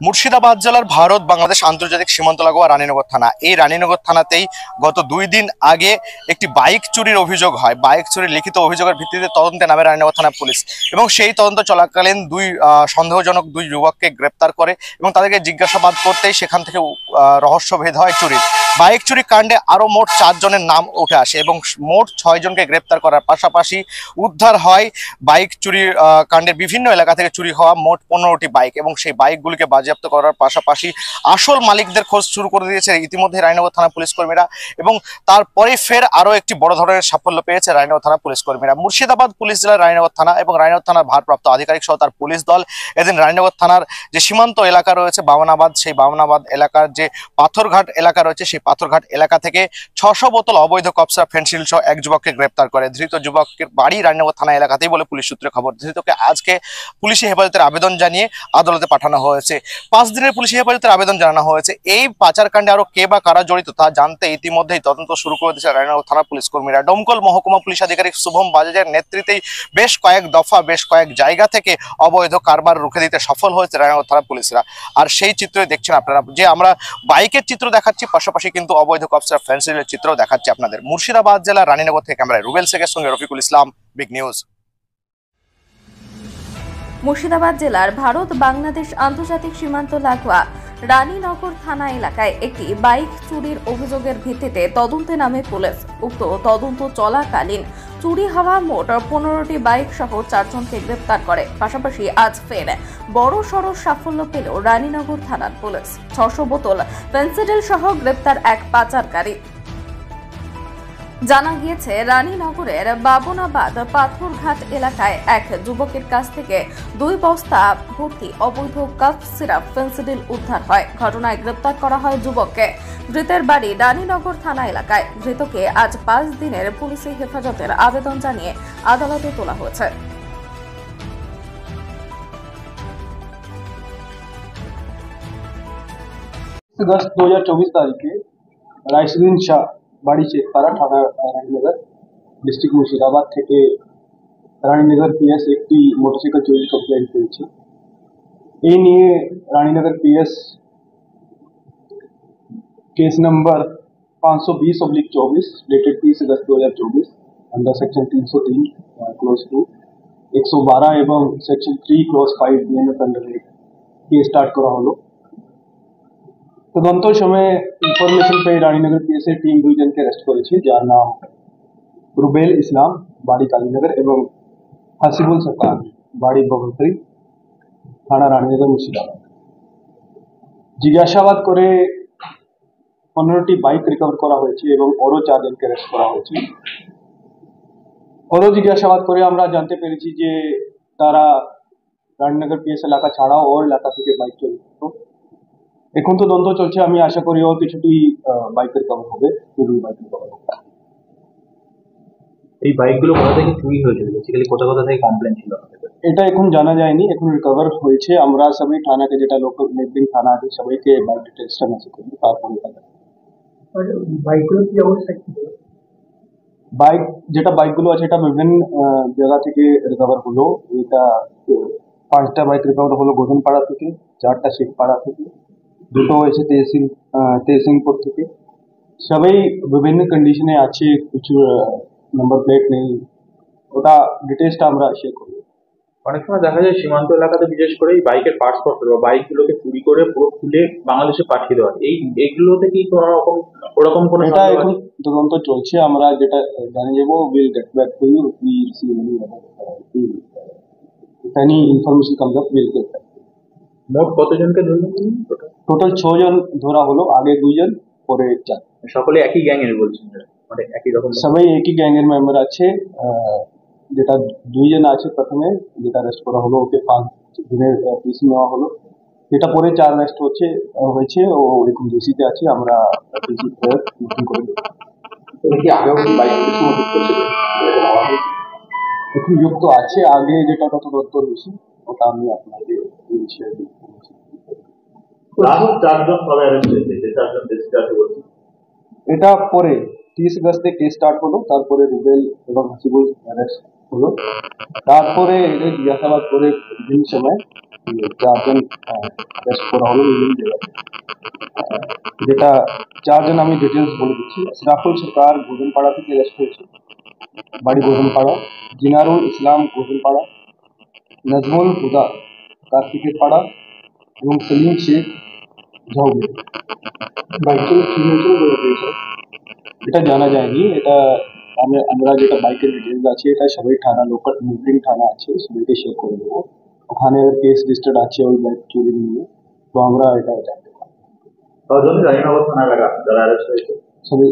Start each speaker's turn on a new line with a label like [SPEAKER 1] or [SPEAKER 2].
[SPEAKER 1] মুর্শিদাবাদ জেলার ভারত বাংলাদেশ আন্তর্জাতিক সীমান্ত লাগোয়া রানীনগর থানা। এই রানীনগর থানাতেই গত 2 দিন আগে একটি বাইক চুরির অভিযোগ হয়। বাইক চুরির লিখিত অভিযোগের ভিত্তিতে তদন্তে নামে রানীনগর থানা পুলিশ, এবং সেই তদন্ত চলাকালীন সন্দেহজনক দুই যুবককে গ্রেপ্তার করে এবং তাদেরকে জিজ্ঞাসাবাদ করতেই সেখান থেকে রহস্যভেদ হয় চুরির। বাইক চুরি কাণ্ডে আরো মোট 4 জনের নাম উঠে আসে এবং মোট 6 জনকে গ্রেপ্তার করার পাশাপাশি উদ্ধার হয় বাইক চুরি কাণ্ডের বিভিন্ন এলাকা থেকে চুরি হওয়া মোট 15টি বাইক, এবং সেই বাইকগুলিকে বাজেয়াপ্ত করার পাশাপাশি আসল মালিকদের খোঁজ শুরু করে দিয়েছে ইতিমধ্যে রানীনগর থানা পুলিশ কর্মীরা। এবং তারপরে ফের আরো একটি বড় ধরনের সাফল্য পেয়েছে রানীনগর থানা পুলিশ কর্মীরা। মুর্শিদাবাদ পুলিশ জেলার রানীনগর থানা এবং রানীনগর থানার ভারপ্রাপ্ত আধিকারিক সহ তার পুলিশ দল এদিন রানীনগর থানার যে সীমান্ত এলাকা রয়েছে বামনাবাদ, সেই বামনাবাদ এলাকার যে পাথরঘাট এলাকা রয়েছে সেই পাথরঘাট এলাকা থেকে 600 বোতল অবৈধ কপসা ফেন্সিল সহ এক যুবককে গ্রেপ্তার করে। ধৃত যুবকের বাড়ি রানীনগর থানা এলাকাতেই বলে পুলিশ সূত্রে খবর। ধৃতকে আজকে পুলিশি হেফাজতের আবেদন জানিয়ে আদালতে পাঠানো হয়েছে। 5 দিনের পুলিশি হেফাজতের আবেদন জানানো হয়েছে। এই পাচার কাণ্ডে আরো কে বা কারা জড়িত তা জানতে ইতিমধ্যেই তদন্ত শুরু করে দিয়েছে রানীনগর থানা পুলিশ কর্মীরা। ডোমকল মহকুমা পুলিশ আধিকারিক শুভম বাজাজের নেতৃত্বেই বেশ কয়েক দফা বেশ কয়েক জায়গা থেকে অবৈধ কারবার রুখে দিতে সফল হয়েছে রানীনগর থানা পুলিশরা। আর সেই চিত্রই দেখছেন আপনারা, যে আমরা বাইকের চিত্র দেখাচ্ছি, পাশাপাশি কিন্তু অবৈধ কপসা ফেন্সিলের চিত্র দেখাচ্ছি আপনাদের। মুর্শিদাবাদ জেলার রানীনগর থেকে আমরা রুবেল শেখের সঙ্গে রফিকুল ইসলাম, বিগ নিউজ।
[SPEAKER 2] মুর্শিদাবাদ জেলার ভারত বাংলাদেশ আন্তর্জাতিক সীমান্ত লাগোয়া রানীনগর থানা এলাকায় একটি বাইক চুরির অভিযোগের ভিত্তিতে তদন্তে নামে পুলিশ। উক্ত তদন্ত চলাকালীন চুরি হওয়া মোট 15টি বাইক সহ 4 জনকে গ্রেপ্তার করে। পাশাপাশি আজ ফের বড় সড় সাফল্য পেল রানীনগর থানার পুলিশ। 600 বোতল ফেন্সিডিল সহ গ্রেপ্তার এক পাচারকারী। জানা গিয়েছে রানীনগরের বাবনাবাদ পাথরঘাট এলাকায় এক যুবকের কাছ থেকে 2 বস্তা ভর্তি অবৈধ কাফ সিরাপ ফেন্সিডিল উদ্ধার হয়। ঘটনায় গ্রেপ্তার করা হয় যুবককে। ধৃতের বাড়ি রানীনগর থানা এলাকায়। ধৃতকে আজ 5 দিনের পুলিশি হেফাজতের আবেদন জানিয়ে আদালতে তোলা হয়েছে।
[SPEAKER 3] 10/2024 तारीख রাইসুদ্দিন শাহ বাড়ি চেকপাড়া থানা রানীনগর ডিস্ট্রিক্ট মুর্শিদাবাদ থেকে রানীনগর পিএস একটি মোটরসাইকেল চুরির কমপ্লেন করেছে। এই নিয়ে Raninagar PS case number 520/24 dated 30 August 2024 under section 303 clause two 112 এবং section 3 clause 5 BNS under case start করা হলো। তদন্ত সময় ইনফরমেশন পেয়ে রানীনগর পিএস এর টিম 2 জনকে অ্যারেস্ট করেছে, যার নাম রুবেল ইসলাম বাড়ি কালীনগর এবং হাসিবুল সরকার বাড়ি বগলতরি থানা রানীনগর মুর্শিদাবাদ। জিজ্ঞাসাবাদ করে 15টি বাইক রিকভার করা হয়েছে এবং আরো 4 জনকে অ্যারেস্ট করা হয়েছে। আরো জিজ্ঞাসাবাদ করে আমরা জানতে পেরেছি যে তারা রানীনগর পিএস এলাকা ছাড়াও ওর এলাকা থেকে বাইক চুরি করত। এখন তো তদন্ত চলছে, আমি আশা করি ওর কিছুটি বাইক রিকভার হবে, চুরি বাইক রিকভার হবে।
[SPEAKER 4] এই বাইকগুলো কোথা থেকে চুরি হয়েছিল, বেসিক্যালি কোথা কোথা থেকে কমপ্লেন ছিল
[SPEAKER 3] এটা এখন জানা যায়নি, এখন রিকভার হয়েছে। আমরা সবাই থানাকে যেটা লোকাল নেটবিং থানা আছে সবাইকে বাইক ডিটেলসটা মেসেজ করি, তারপরে বাইকগুলো কি অবস্থা ছিল। বাইক যেটা বাইকগুলো আছে এটা বিভিন্ন জায়গা থেকে রিকভার হলো। এটা 5টা বাইক রিকভার হলো গোধনপাড়া থেকে, 4টা শেখপাড়া থেকে, 2টো হয়েছে তেহসিনপুর থেকে। সবাই বিভিন্ন কন্ডিশনে আছে, কিছু নাম্বার প্লেট নেই, ওটা ডিটেলসটা আমরা শেয়ার করবো।
[SPEAKER 4] অনেক সময় দেখা যায় সীমান্ত এলাকাতে বিশেষ করে এই বাইকের পার্টস পত্র বা বাইকগুলোকে চুরি করে পুরো খুলে বাংলাদেশে পাঠিয়ে দেওয়া, এইগুলোতে কি কোনো রকম ওরকম কোনো?
[SPEAKER 3] এটা এখন তদন্ত চলছে, আমরা যেটা জানিয়ে দেবো will get back to you with any information comes up will get back.
[SPEAKER 4] মোট কতজনকে ধরলেন?
[SPEAKER 3] টোটাল 6 জন ধরা হলো, আগে 2 জন পরে 4।
[SPEAKER 4] সকলে একই গ্যাং এর বলছেন, মানে একই রকম
[SPEAKER 3] সবাই একই গ্যাং এর মেম্বার আছে। যেটা 2 জন আছে প্রথমে যেটা অ্যারেস্ট করা হলো, ওকে 5 দিনের পিসি নেওয়া হলো। যেটা পরে 4 অ্যারেস্ট হয়েছে ও এখন ডিসিতে আছে, আমরা ডিসি মিটিং করে দেবো। এখন যুক্ত আছে, আগে যেটা তদন্ত হয়েছে ওটা আমি আপনাকে শেয়ার করছি। এটা পরে 30 আগস্টে কেস স্টার্ট হলো, তারপরে রুবেল এবং হাসিবুল অ্যারেস্ট হলো, তারপরে জিজ্ঞাসাবাদ করে বিভিন্ন সময় চারজন অ্যারেস্ট করা হলো বিভিন্ন জায়গাতে। যেটা চারজন আমি ডিটেলস বলে দিচ্ছি। ইসরাফুল সরকার গোধনপাড়া থেকে অ্যারেস্ট হয়েছে, বাড়ি গোধনপাড়া। জিনারুল ইসলাম গোধনপাড়া, নজমুল হুদা কার্তিকের পাড়া এবং সেলিম শেখ ঝাউবে। বাইকের কি হয়েছিল বলে পেয়েছে এটা জানা যায়নি। এটা আমরা যেটা বাইকের ডিটেলস আছে এটা সবাই থানা লোকাল নেবরিং থানা আছে, সবাইকে শেয়ার করে দেবো। ওখানে কেস রেজিস্টার্ড আছে ওই বাইক চুরি নিয়ে, তো আমরা এটা জানতে পারি
[SPEAKER 4] রানীনগর থানা এলাকা যারা অ্যারেস্ট হয়েছে
[SPEAKER 3] সবাই